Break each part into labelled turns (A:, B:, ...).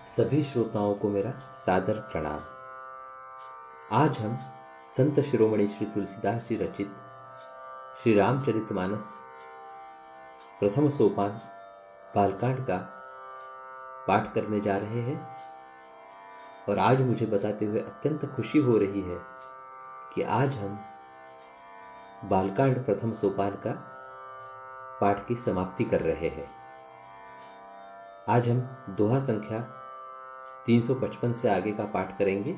A: सभी श्रोताओं को मेरा सादर प्रणाम। आज हम संत शिरोमणि श्री तुलसीदास जी रचित श्री रामचरितमानस प्रथम सोपान बालकांड का पाठ करने जा रहे हैं। और आज मुझे बताते हुए अत्यंत खुशी हो रही है कि आज हम बालकांड प्रथम सोपान का पाठ की समाप्ति कर रहे हैं। आज हम दोहा संख्या 355 से आगे का पाठ करेंगे,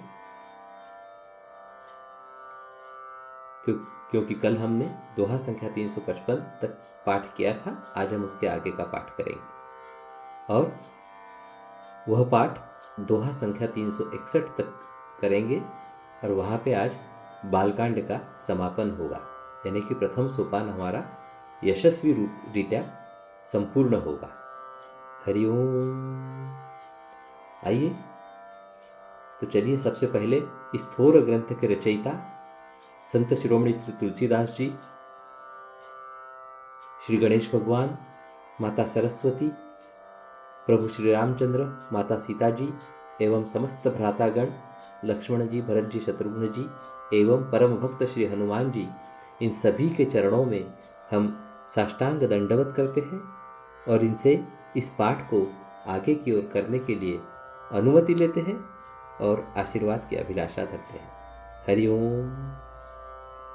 A: क्योंकि कल हमने दोहा संख्या 355 तक पाठ किया था। आज हम उसके आगे का पाठ करेंगे और वह पाठ दोहा संख्या 361 तक करेंगे और वहाँ पे आज बालकांड का समापन होगा, यानी कि प्रथम सोपान हमारा यशस्वी रीत्या संपूर्ण होगा। हरिओम। आइए तो चलिए, सबसे पहले इस थोर ग्रंथ के रचयिता संत शिरोमणि श्री तुलसीदास जी, श्री गणेश भगवान, माता सरस्वती, प्रभु श्री रामचंद्र, माता सीता जी एवं समस्त भ्रातागण लक्ष्मण जी, भरत जी, शत्रुघ्न जी एवं परम भक्त श्री हनुमान जी, इन सभी के चरणों में हम साष्टांग दंडवत करते हैं और इनसे इस पाठ को आगे की ओर करने के लिए अनुमति लेते हैं और आशीर्वाद की अभिलाषा करते हैं। हरिओम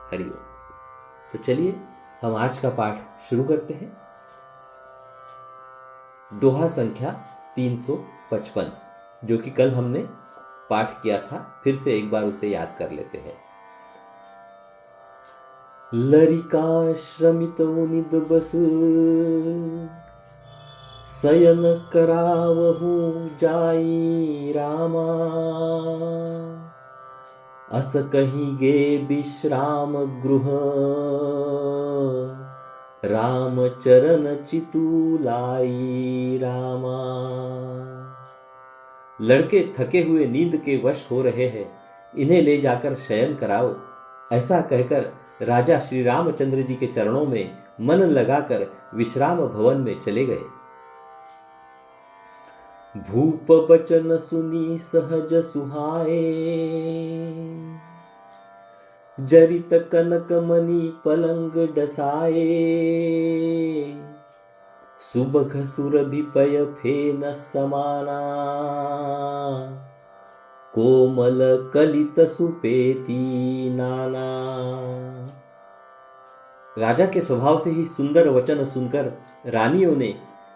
A: हरिओम। तो चलिए हम आज का पाठ शुरू करते हैं। दोहा संख्या 355, जो कि कल हमने पाठ किया था, फिर से एक बार उसे याद कर लेते हैं। लरिका श्रमित निद बस शयन करावहु जाई रामा, अस कहीं गे विश्राम गृह राम चरण चितु लाई रामा। लड़के थके हुए नींद के वश हो रहे हैं, इन्हें ले जाकर शयन कराओ, ऐसा कहकर राजा श्री रामचंद्र जी के चरणों में मन लगाकर विश्राम भवन में चले गए। भूप बचन सुनी सहज सुहाए, जरित कनक मणि पलंग डसाए, सुबघ सुरभि पय फेन समाना, कोमल कलित सुपेती नाना। राजा के स्वभाव से ही सुंदर वचन सुनकर रानियों ने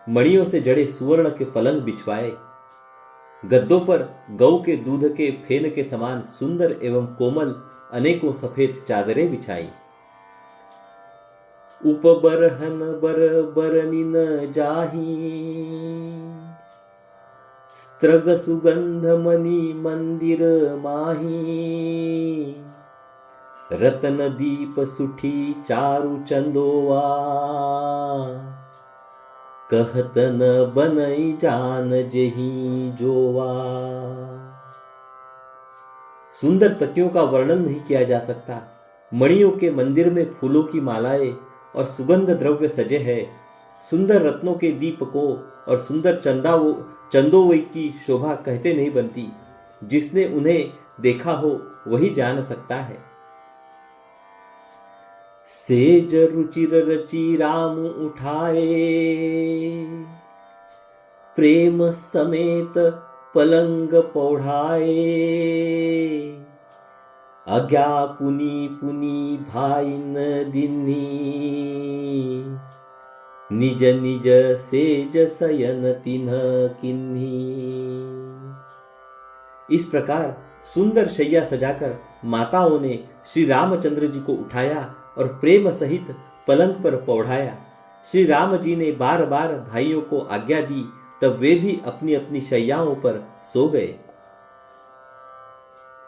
A: मणियों से जड़े सुवर्ण के पलंग बिछवाए, गद्दों पर गौ के दूध के फेन के समान सुंदर एवं कोमल अनेकों सफेद चादरें बिछाई। उपबरहन बर बरनिन जाही, स्त्रग सुगंध मणि मंदिर माही, रतन दीप सुठी चारु चंदोवा, कहत न बनई जान जेही जोवा। सुंदर तकियों का वर्णन नहीं किया जा सकता। मणियों के मंदिर में फूलों की मालाएं और सुगंध द्रव्य सजे हैं। सुंदर रत्नों के दीपकों और सुंदर चंदोवई की शोभा कहते नहीं बनती। जिसने उन्हें देखा हो वही जान सकता है। सेज रुचिर रचि राम उठाए, प्रेम समेत पलंग पौढ़ाए, आज्ञा पुनि पुनि भाइन दिन्नी, निज निज सेज शयन तिन्ह किन्ही। इस प्रकार सुंदर शैया सजाकर माताओं ने श्री रामचंद्र जी को उठाया और प्रेम सहित पलंग पर पौढ़ाया। श्री राम जी ने बार बार भाइयों को आज्ञा दी, तब वे भी अपनी अपनी शैयाओं पर सो गए।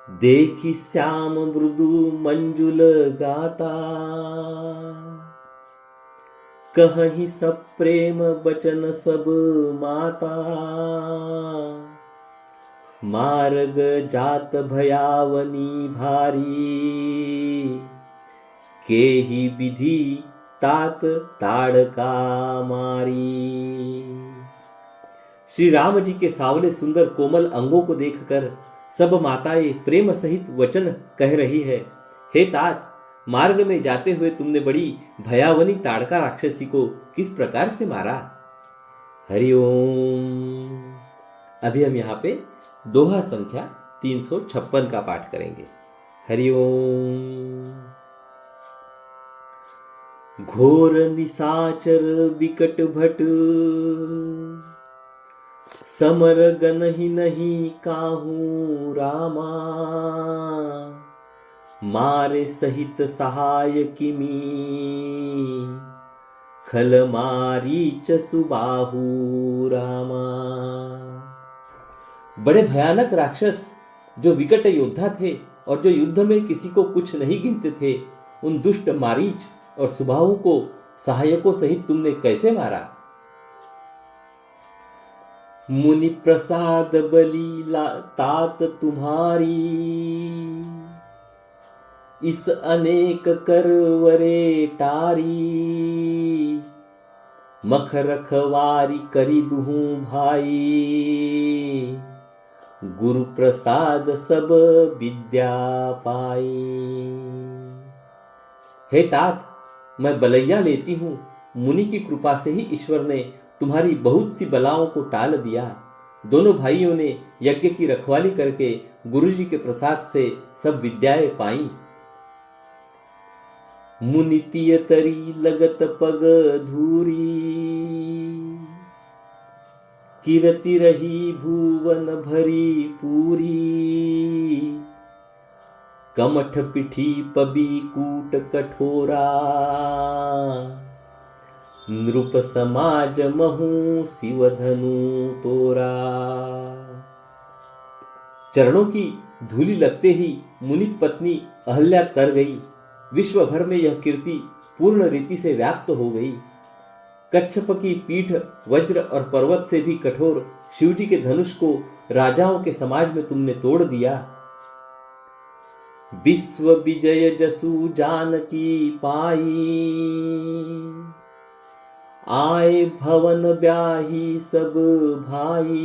A: देखी श्याम मृदु मंजुल गाता, कहीं सब प्रेम बचन सब माता, मार्ग जात भयावनी भारी, के ही विधि तात ताड़का मारी। श्री राम जी के सावले सुंदर कोमल अंगों को देखकर सब माताएं प्रेम सहित वचन कह रही है, हे तात, मार्ग में जाते हुए तुमने बड़ी भयावनी ताड़का राक्षसी को किस प्रकार से मारा। हरिओम। अभी हम यहाँ पे दोहा संख्या 356 का पाठ करेंगे। हरिओम। घोर निशाचर विकट भट, समर गनहि नहीं काहू रामा, मारे सहित सहाय किमी, खल मारीच सुबाहु रामा। बड़े भयानक राक्षस जो विकट योद्धा थे और जो युद्ध में किसी को कुछ नहीं गिनते थे, उन दुष्ट मारीच और सुबाहु को सहायकों सहित तुमने कैसे मारा। मुनि प्रसाद बली तात तुम्हारी, इस अनेक करवरे टारी, मख रखवारी करी दुहू भाई, गुरु प्रसाद सब विद्या पाई। हे तात, मैं बलैया लेती हूं, मुनि की कृपा से ही ईश्वर ने तुम्हारी बहुत सी बलाओं को टाल दिया। दोनों भाइयों ने यज्ञ की रखवाली करके गुरुजी के प्रसाद से सब विद्याएं पाई। मुनितिय तरी लगत पग धूरी, कीरति रही भुवन भरी पूरी, कमठ पिठी पबी कूट कठोरा, नृप समाज महू शिवधनु तोरा। चरणों की धूलि लगते ही मुनि पत्नी अहल्या तर गई। विश्व भर में यह कीर्ति पूर्ण रीति से व्याप्त हो गई। कच्छप की पीठ वज्र और पर्वत से भी कठोर शिवजी के धनुष को राजाओं के समाज में तुमने तोड़ दिया। विश्व विजय जसु जानकी पाई, आए भवन ब्याही सब भाई,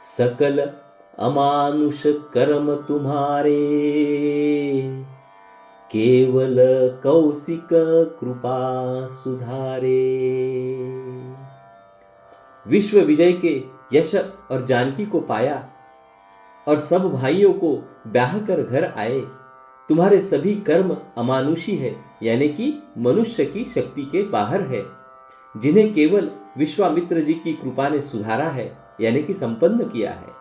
A: सकल अमानुष कर्म तुम्हारे, केवल कौशिक कृपा सुधारे। विश्व विजय के यश और जानकी को पाया और सब भाइयों को ब्याह कर घर आए। तुम्हारे सभी कर्म अमानुषी है, यानी कि मनुष्य की शक्ति के बाहर है, जिन्हें केवल विश्वामित्र जी की कृपा ने सुधारा है, यानी कि संपन्न किया है।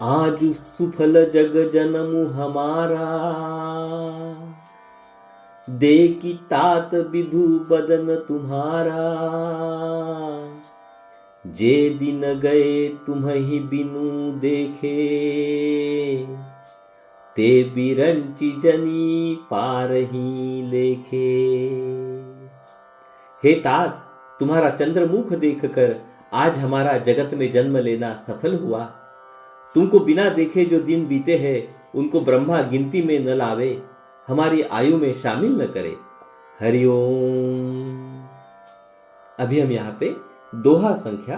A: आज सुफल जग जन्म हमारा, देखी तात विधु बदन तुम्हारा, जे दिन गए तुम्हि बिनु देखे, ते बिरंची जनी पारही लेखे। हे तात, तुम्हारा चंद्रमुख देखकर आज हमारा जगत में जन्म लेना सफल हुआ। तुमको बिना देखे जो दिन बीते हैं उनको ब्रह्मा गिनती में न लावे, हमारी आयु में शामिल न करे। हरिओम। अभी हम यहाँ पे दोहा संख्या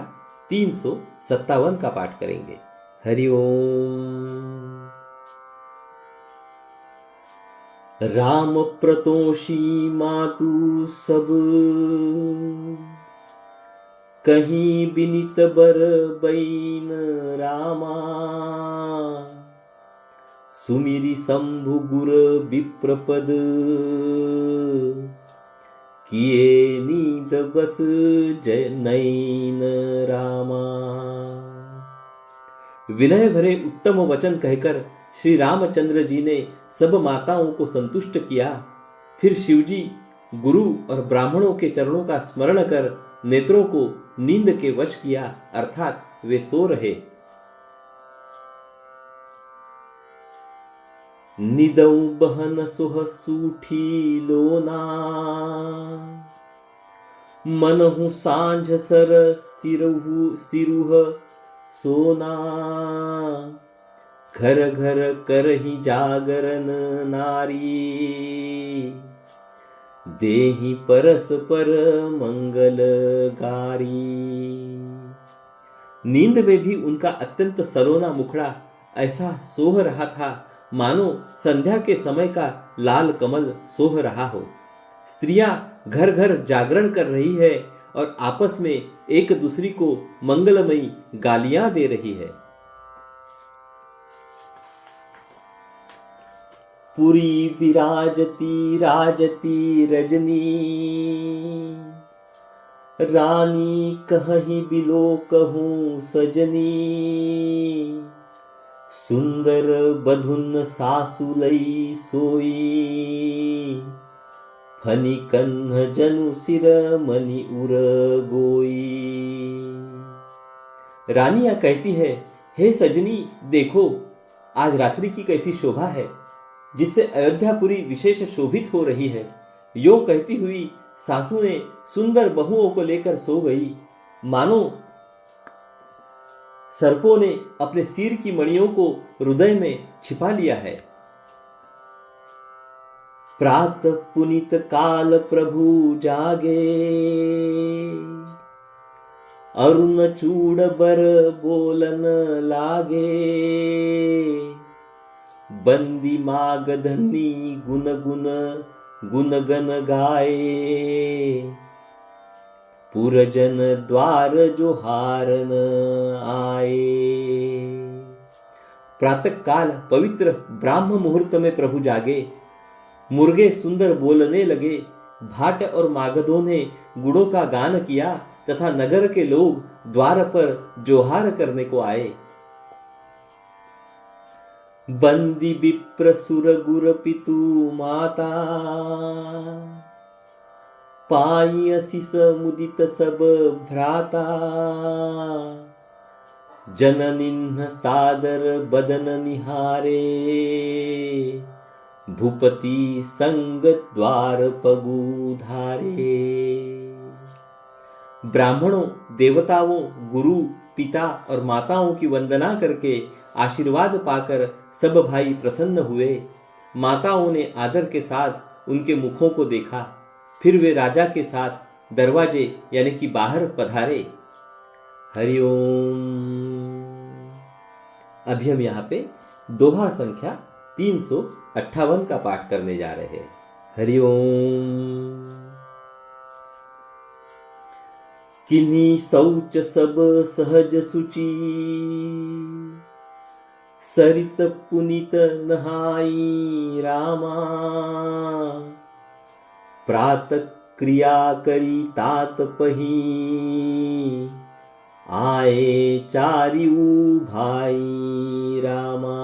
A: 357 का पाठ करेंगे। हरिओम। राम प्रतोषी मातु सब, कहीं बिनित बर बैन रामा, सुमिरी शंभु गुर विप्रपद, किए नींद बस जय नैन रामा। विनय भरे उत्तम वचन कहकर श्री रामचंद्र जी ने सब माताओं को संतुष्ट किया। फिर शिवजी गुरु और ब्राह्मणों के चरणों का स्मरण कर नेत्रों को नींद के वश किया, अर्थात वे सो रहे। निदौ बहन सुह सूठी लोना, मनहु सांझ सर सिरुह सोना, घर घर करहि जागरण नारी, देहि परस्पर मंगलकारी। नींद में भी उनका अत्यंत सरोना मुखड़ा ऐसा सोह रहा था मानो संध्या के समय का लाल कमल सोह रहा हो। स्त्रियां घर घर जागरण कर रही है और आपस में एक दूसरी को मंगलमयी गालियां दे रही है। पुरी विराजती राजती रजनी, रानी कहीं बिलो कहूँ सजनी। सुंदर बधुन सासुलई सोई, फनी कन्ह जनु सिर मनी उर गोई। रानियां कहती है, हे सजनी देखो आज रात्रि की कैसी शोभा है, जिससे अयोध्यापुरी विशेष शोभित हो रही है। यो कहती हुई सासू ने सुंदर बहुओं को लेकर सो गई, मानो सर्पों ने अपने सिर की मणियों को हृदय में छिपा लिया है। प्रात पुनित काल प्रभु जागे, अरुण चूड़ बर बोलन लागे। बंदी मागधनी गुन गुन गुनगन गाए, पुरजन द्वार जो हारन आए। प्रातः काल पवित्र ब्राह्म मुहूर्त में प्रभु जागे, मुर्गे सुंदर बोलने लगे, भाट और मागधों ने गुड़ों का गान किया तथा नगर के लोग द्वार पर जोहार करने को आए। बंदी विप्र सुर गुर पितु माता, पाई असिस मुदित सब भ्राता। जननिन्ह सादर बदन निहारे, भूपति संग द्वार पगुधारे। ब्राह्मणों, देवताओं, गुरु, पिता और माताओं की वंदना करके आशीर्वाद पाकर सब भाई प्रसन्न हुए। माताओं ने आदर के साथ उनके मुखों को देखा, फिर वे राजा के साथ दरवाजे यानी कि बाहर पधारे। हरिओम। अभी हम यहाँ पे दोहा संख्या 358 का पाठ करने जा रहे हैं। हरिओम। किन्हीं शौच सब सहज सुचि, सरित पुनित नहाई रामा। प्रातः क्रिया करी तात पही, आए चारिऊ भाई रामा।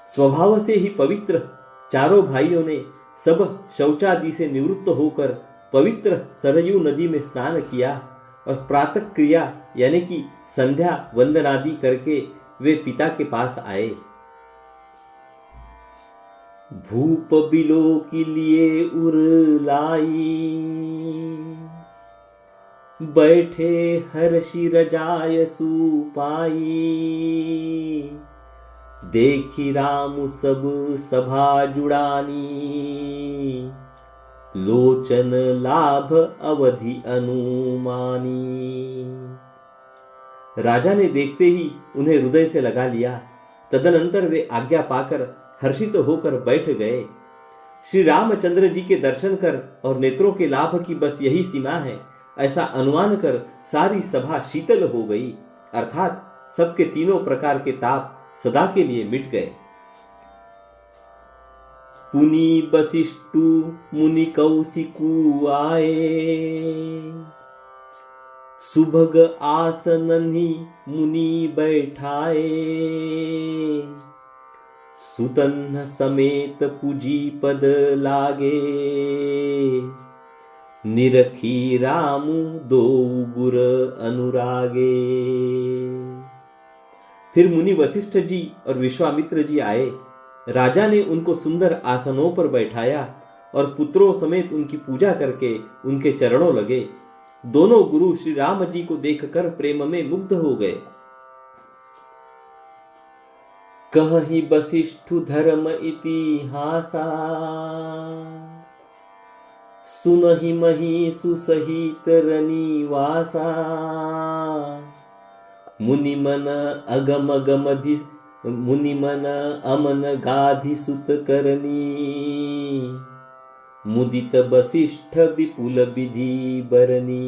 A: स्वभाव से ही पवित्र चारों भाइयों ने सब शौचादि से निवृत्त होकर पवित्र सरयू नदी में स्नान किया और प्रातः क्रिया यानी कि संध्या वंदनादि करके वे पिता के पास आए। भूप बिलो के लिए उर लाई, बैठे हर्षि रजाय सुपाई। देखी राम सब सभा जुड़ानी, लोचन लाभ अवधि अनुमानी। राजा ने देखते ही उन्हें हृदय से लगा लिया। तदनंतर वे आज्ञा पाकर हर्षित होकर बैठ गए। श्री रामचंद्र जी के दर्शन कर और नेत्रों के लाभ की बस यही सीमा है, ऐसा अनुमान कर सारी सभा शीतल हो गई, अर्थात सबके तीनों प्रकार के ताप सदा के लिए मिट गए। पुनि वशिष्ठु मुनि कौशिकु आए, सुभग आसननि मुनि बैठाए। सुतन्ह समेत पूजी पद लागे, निरखी रामु दो गुर अनुरागे। फिर मुनि वशिष्ठ जी और विश्वामित्र जी आए। राजा ने उनको सुंदर आसनों पर बैठाया और पुत्रों समेत उनकी पूजा करके उनके चरणों लगे। दोनों गुरु श्री राम जी को देखकर प्रेम में मुग्ध हो गए। कहि वशिष्ठु धर्म इतिहासा, सुनहि मही सुसहित रनिवासा, मुनि मन अगम गमधि मुनि मन अमन गाधि सुत करनी, मुदित वशिष्ठ विपुल विधि बरनी।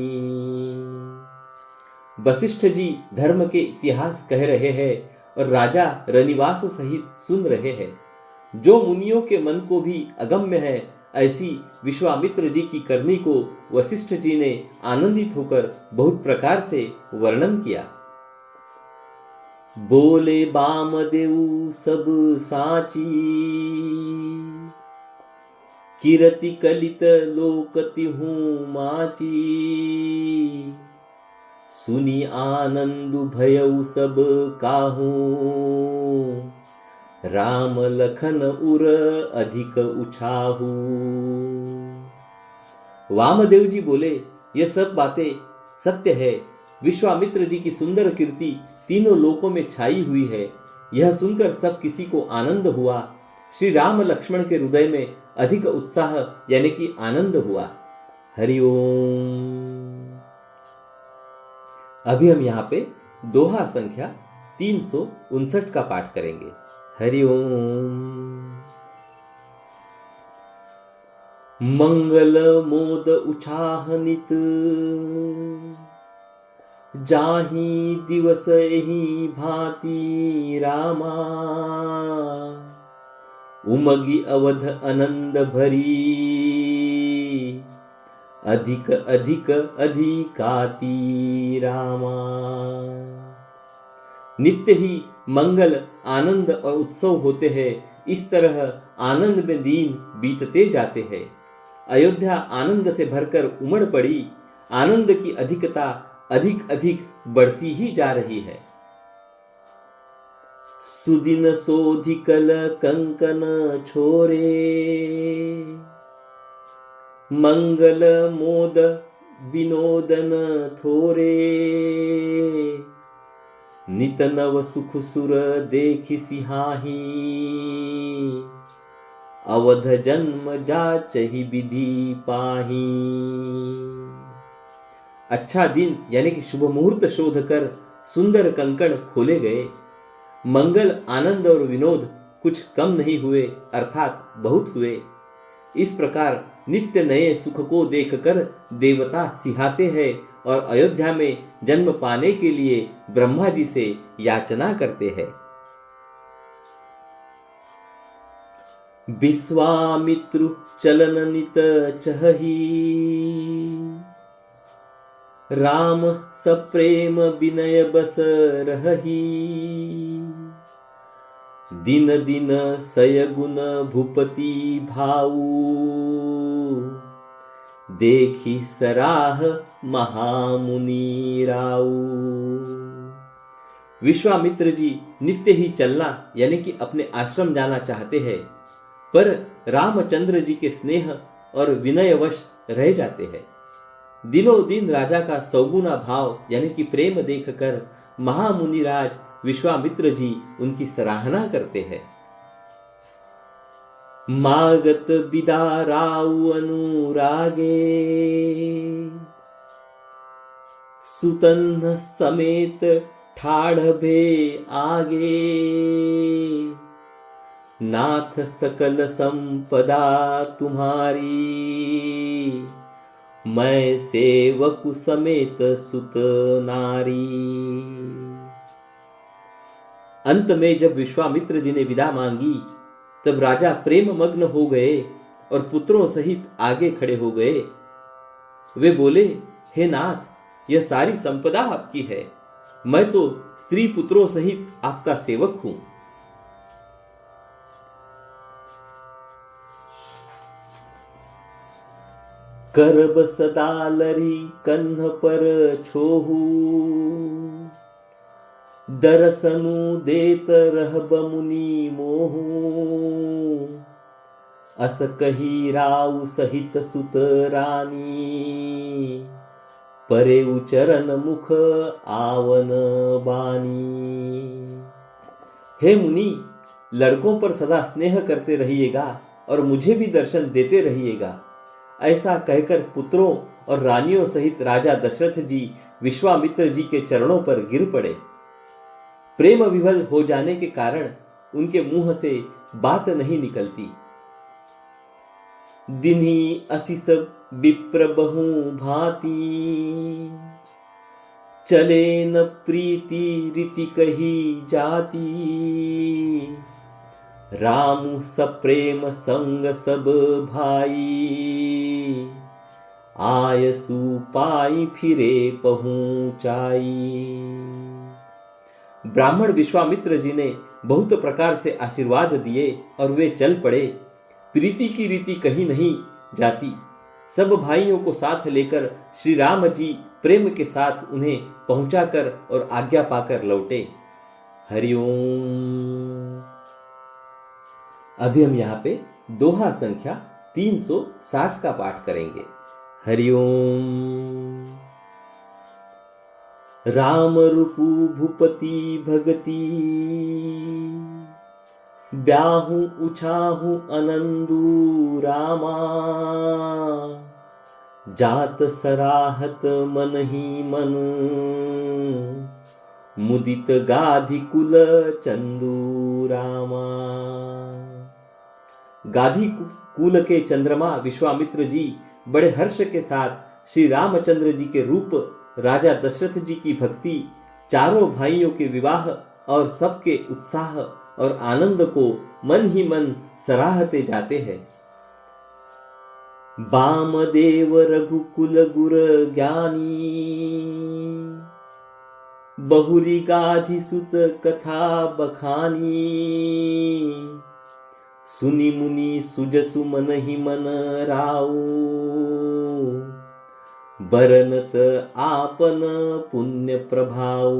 A: वशिष्ठ जी धर्म के इतिहास कह रहे हैं और राजा रनिवास सहित सुन रहे हैं। जो मुनियों के मन को भी अगम्य है, ऐसी विश्वामित्र जी की करनी को वशिष्ठ जी ने आनंदित होकर बहुत प्रकार से वर्णन किया। बोले बामदेव सब साची, किरति कलित लोकति हूँ माची, सुनी आनंद भयउ सब काहू, राम लखन उर अधिक उछाहू। वामदेव जी बोले, ये सब बातें सत्य है। विश्वामित्र जी की सुंदर कीर्ति तीनों लोकों में छाई हुई है। यह सुनकर सब किसी को आनंद हुआ। श्री राम लक्ष्मण के हृदय में अधिक उत्साह यानी कि आनंद हुआ। हरिओम। अभी हम यहाँ पे दोहा संख्या 359 का पाठ करेंगे। हरिओम। मंगल मोद उछाहनित, जाहि दिवस एहि भांति रामा, उमगी अवध आनंद भरी, अधिक अधिक अधिकाति रामा। नित्य ही मंगल आनंद और उत्सव होते हैं। इस तरह आनंद में दिन बीतते जाते हैं। अयोध्या आनंद से भरकर उमड़ पड़ी। आनंद की अधिकता अधिक अधिक बढ़ती ही जा रही है। सुदिन सोधिकल कंकन छोरे, मंगल मोद विनोदन थोरे, नित नव सुख सुर देखि सिहाही, अवध जन्म जाचहि विधि पाही। अच्छा दिन यानी कि शुभ मुहूर्त शोध कर सुंदर कंकण खोले गए। मंगल आनंद और विनोद कुछ कम नहीं हुए, अर्थात बहुत हुए। इस प्रकार नित्य नए सुख को देखकर देवता सिहाते हैं और अयोध्या में जन्म पाने के लिए ब्रह्मा जी से याचना करते हैं। विश्वामित्रु चलन नित चहही, राम सप्रेम विनय बस रहही, दिन दिन सयगुण भूपति भाऊ, देखी सराह महामुनि राऊ। विश्वामित्र जी नित्य ही चलना यानी कि अपने आश्रम जाना चाहते हैं, पर रामचंद्र जी के स्नेह और विनयवश रह जाते हैं। दिनों दिन राजा का सौगुना भाव यानी कि प्रेम देखकर महामुनिराज विश्वामित्र जी उनकी सराहना करते हैं। मागत बिदा राउ अनुरागे, सुतन समेत ठाढ़ भे आगे, नाथ सकल संपदा तुम्हारी, मैं सेवक समेत सुत नारी। अंत में जब विश्वामित्र जी ने विदा मांगी, तब राजा प्रेम मग्न हो गए और पुत्रों सहित आगे खड़े हो गए। वे बोले, हे नाथ, यह सारी संपदा आपकी है, मैं तो स्त्री पुत्रों सहित आपका सेवक हूं। करब सदा लरी कन्ह पर छोहू, दरसनु देत रहब मुनि मोहू, अस कही राउ सहित सुत रानी, परे उचरन मुख आवन बानी। हे मुनि, लड़कों पर सदा स्नेह करते रहिएगा और मुझे भी दर्शन देते रहिएगा। ऐसा कहकर पुत्रों और रानियों सहित राजा दशरथ जी विश्वामित्र जी के चरणों पर गिर पड़े। प्रेम विवल हो जाने के कारण उनके मुंह से बात नहीं निकलती। दिन्ही असि सब विप्र बहु भांति, चले न प्रीति रीति कही जाती। राम सप्रेम संग सब भाई, आयसु पाई फिरे पहुंचाई। ब्राह्मण विश्वामित्र जी ने बहुत प्रकार से आशीर्वाद दिए और वे चल पड़े। प्रीति की रीति कहीं नहीं जाती। सब भाइयों को साथ लेकर श्री राम जी प्रेम के साथ उन्हें पहुंचाकर और आज्ञा पाकर लौटे। हरिओम। अभी हम यहाँ पे दोहा संख्या 360 का पाठ करेंगे। हरिओम। राम रूपु भूपति भगति, ब्याहु उछाहु आनंदु रामा। जात सराहत मन ही मन, मुदित गाधि कुल चंदू रामा। गाधी कुल के चंद्रमा विश्वामित्र जी बड़े हर्ष के साथ श्री रामचंद्र जी के रूप, राजा दशरथ जी की भक्ति, चारों भाइयों के विवाह और सबके उत्साह और आनंद को मन ही मन सराहते जाते हैं। बामदेव रघुकुल गुर ज्ञानी, बहुरी गाधि सुत कथा बखानी। सुनि मुनि सुजसु मन ही मन राऊ, बरनत आपन पुण्य प्रभाऊ।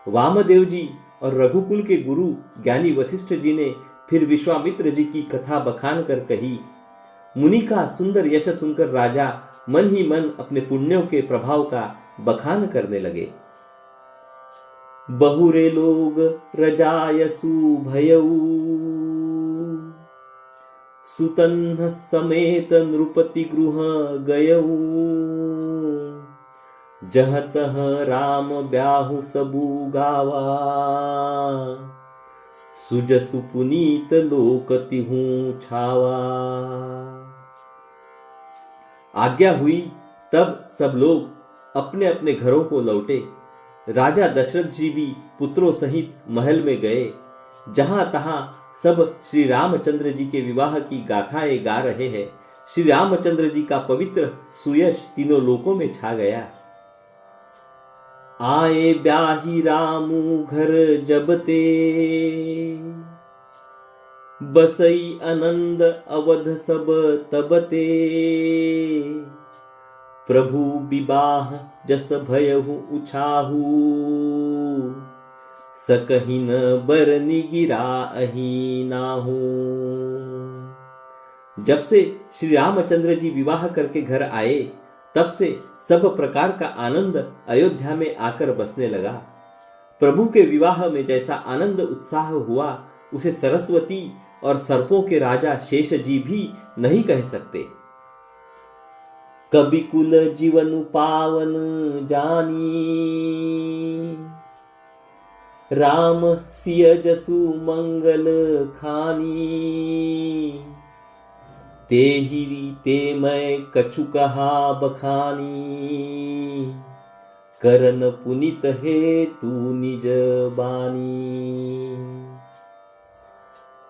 A: वामदेव जी और रघुकुल के गुरु ज्ञानी वशिष्ठ जी ने फिर विश्वामित्र जी की कथा बखान कर कही। मुनि का सुंदर यश सुनकर राजा मन ही मन अपने पुण्यों के प्रभाव का बखान करने लगे। बहुरे लोग रजायसु भयऊ, सुतन्ह समेत नृपति गृह गयऊ। जह तह राम ब्याहु सबु गावा, सुजसु पुनीत लोकति हूँ छावा। आज्ञा हुई तब सब लोग अपने अपने घरों को लौटे। राजा दशरथ जी भी पुत्रों सहित महल में गए। जहां तहां सब श्री रामचंद्र जी के विवाह की गाथाएं गा रहे हैं। श्री रामचंद्र जी का पवित्र सुयश तीनों लोकों में छा गया। आए ब्याही रामू घर जबते, बसई आनंद अवध सब तबते। प्रभु विवाह जस भयहु उछाहू, सकहि न बरनि गिरा अहि नाहू। जब से श्री रामचंद्र जी विवाह करके घर आए, तब से सब प्रकार का आनंद अयोध्या में आकर बसने लगा। प्रभु के विवाह में जैसा आनंद उत्साह हुआ, उसे सरस्वती और सर्पों के राजा शेष जी भी नहीं कह सकते। कवि कुल जीवन पावन जानी, राम सिय जसु मंगल खानी। तेहि ते मैं कछु कहा बखानी, करन पुनित हे तू निज बानी।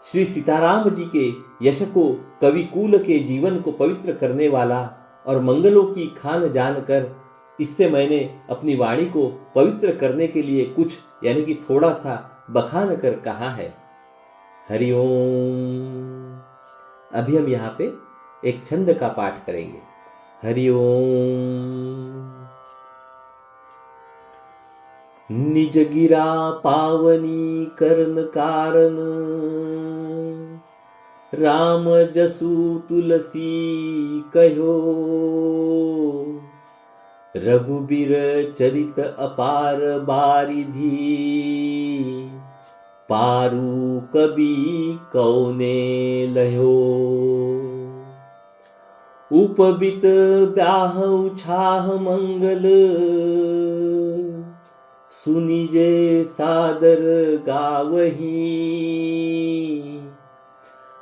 A: श्री सीताराम जी के यश को, कवि कुल के जीवन को पवित्र करने वाला और मंगलों की खान जानकर, इससे मैंने अपनी वाणी को पवित्र करने के लिए कुछ यानी कि थोड़ा सा बखान कर कहा है। हरिओम। अभी हम यहाँ पे एक छंद का पाठ करेंगे। हरिओम। निज गिरा पावनी करन कारण, राम जसु तुलसी कहो। रघुबीर चरित अपार बारिधि, पारू कवि कौने लहो। उपबित ब्याह उछाह मंगल, सुनिजे सादर गावही।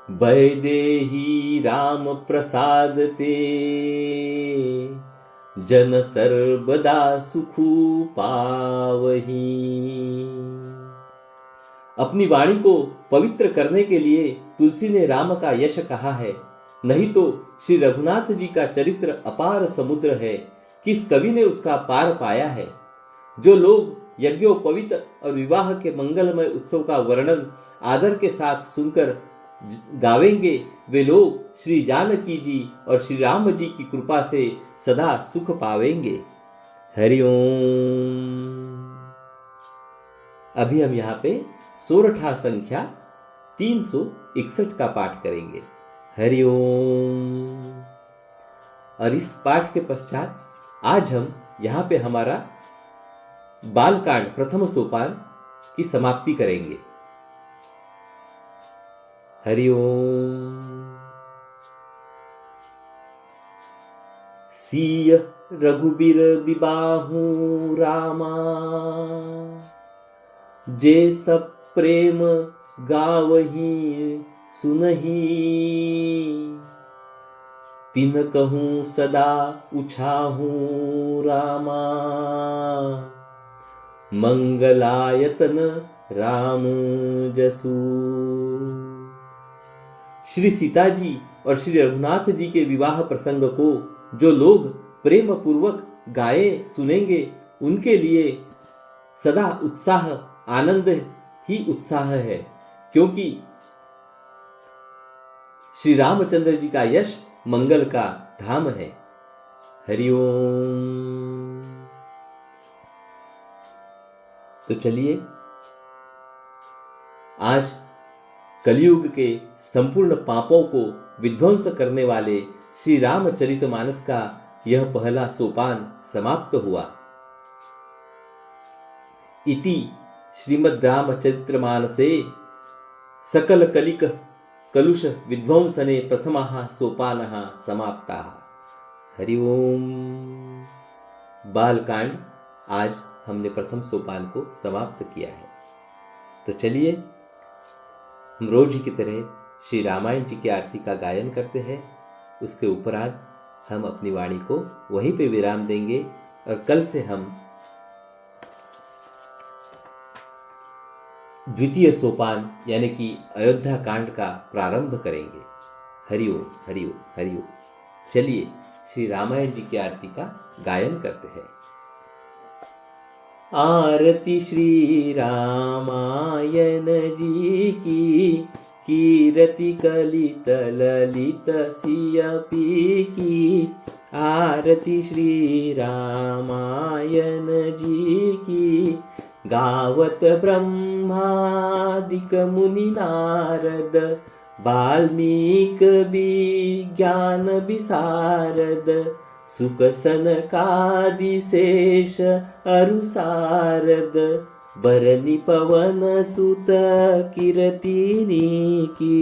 A: वैदेही राम प्रसाद ते, जन सर्वदा सुखु पावही। अपनी वाणी को पवित्र करने के लिए तुलसी ने राम का यश कहा है, नहीं तो श्री रघुनाथ जी का चरित्र अपार समुद्र है, किस कवि ने उसका पार पाया है। जो लोग यज्ञोपवीत और विवाह के मंगलमय उत्सव का वर्णन आदर के साथ सुनकर गावेंगे, वे लोग श्री जानकी जी और श्री राम जी की कृपा से सदा सुख पावेंगे। हरिओम। अभी हम यहाँ पे सोरठा संख्या 361 का पाठ करेंगे। हरिओम। और इस पाठ के पश्चात आज हम यहाँ पे हमारा बालकांड प्रथम सोपान की समाप्ति करेंगे। हरिओम। सीय रघुबीर बिबाहु रामा, जे सब प्रेम गावही सुनही। तिन कहूँ सदा उछाहूँ रामा, मंगलायतन राम जसु। श्री सीता जी और श्री रघुनाथ जी के विवाह प्रसंग को जो लोग प्रेम पूर्वक गाए सुनेंगे, उनके लिए सदा उत्साह आनंद ही उत्साह है, क्योंकि श्री रामचंद्र जी का यश मंगल का धाम है। हरिओम। तो चलिए आज कलयुग के संपूर्ण पापों को विध्वंस करने वाले श्री रामचरितमानस का यह पहला सोपान समाप्त हुआ। इति श्रीमद् रामचरितमानसे सकल कलिक कलुष विध्वंसने प्रथमः सोपानः समाप्तः। हरिओम। बालकांड आज हमने प्रथम सोपान को समाप्त किया है। तो चलिए हम रोज की तरह श्री रामायण जी की आरती का गायन करते हैं। उसके उपरांत हम अपनी वाणी को वहीं पे विराम देंगे और कल से हम द्वितीय सोपान यानी कि अयोध्या कांड का प्रारंभ करेंगे। हरिओम हरिओम हरिओम। चलिए श्री रामायण जी की आरती का गायन करते हैं। आरती श्री रामायण जी की, कीरति कलित ललित सियपी की। आरती श्री रामायण जी की, गावत ब्रह्मादिक मुनि नारद, वाल्मीक विज्ञान विशारद, सुख सनकादि शेष अरु सारद, बरनि पवन सुत कीरतिनी की।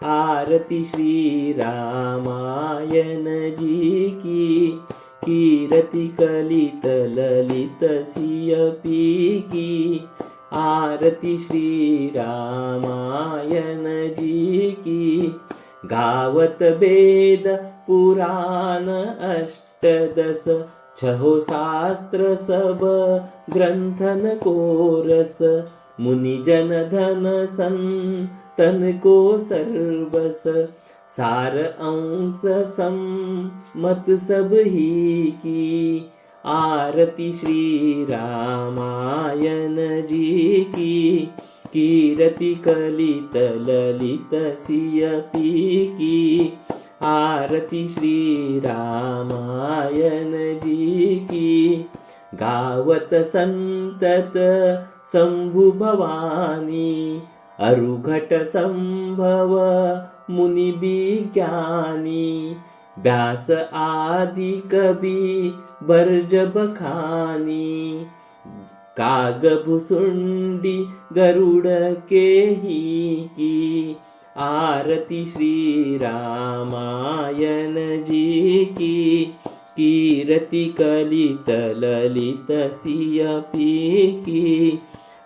A: आरती श्री रामायण जी की, कीरति कलित ललित सियपी की। आरती श्री रामायण जी की, गावत वेद पुराण अष्टदश, छहो शास्त्र सब ग्रंथन को रस। मुनि जन धन संतन को सर्वस, सार अंश सम्मत सब ही की। आरती श्री रामायण जी की, कीरति कलित ललित सियपी की। आरती श्री रामायण जी की, गावत संतत शंभु भवानी, अरुघट संभव मुनि विज्ञानी। व्यास आदि कवि बर्ज बखानी, काग भुसुंडी गरुड़ के ही की। आरती श्री रामायण जी की, कीर्ति कलित ललित सिय की।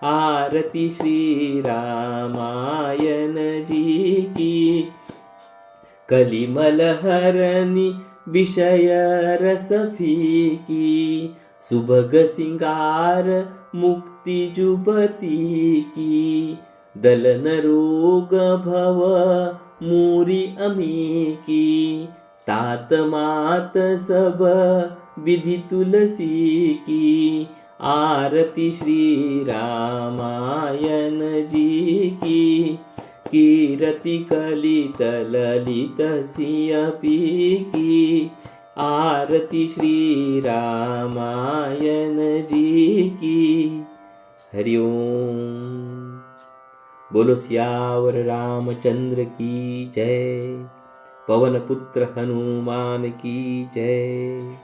A: आरती श्री रामायण जी की, कलिमल हरनी विषय रस फीकी। सुभग सिंगार मुक्ति जुबती की, दलन रोग भव मूरी अमी की। तात मात सब विधि तुलसी की। आरती श्री रामायण जी की, कीर्ति कलित ललित सिय की। आरती श्री रामायण जी की। हरि ओम। बोलो सियावर रामचंद्र की जय। पवन पुत्र हनुमान की जय।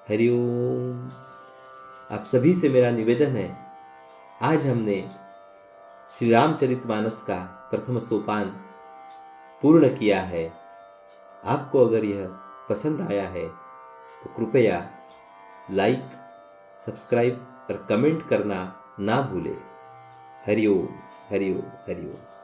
A: हरि ओम। आप सभी से मेरा निवेदन है, आज हमने श्री रामचरितमानस का प्रथम सोपान पूर्ण किया है। आपको अगर यह पसंद आया है तो कृपया लाइक, सब्सक्राइब और कमेंट करना ना भूलें। हरि ओम, हरि ओम, हरि ओम।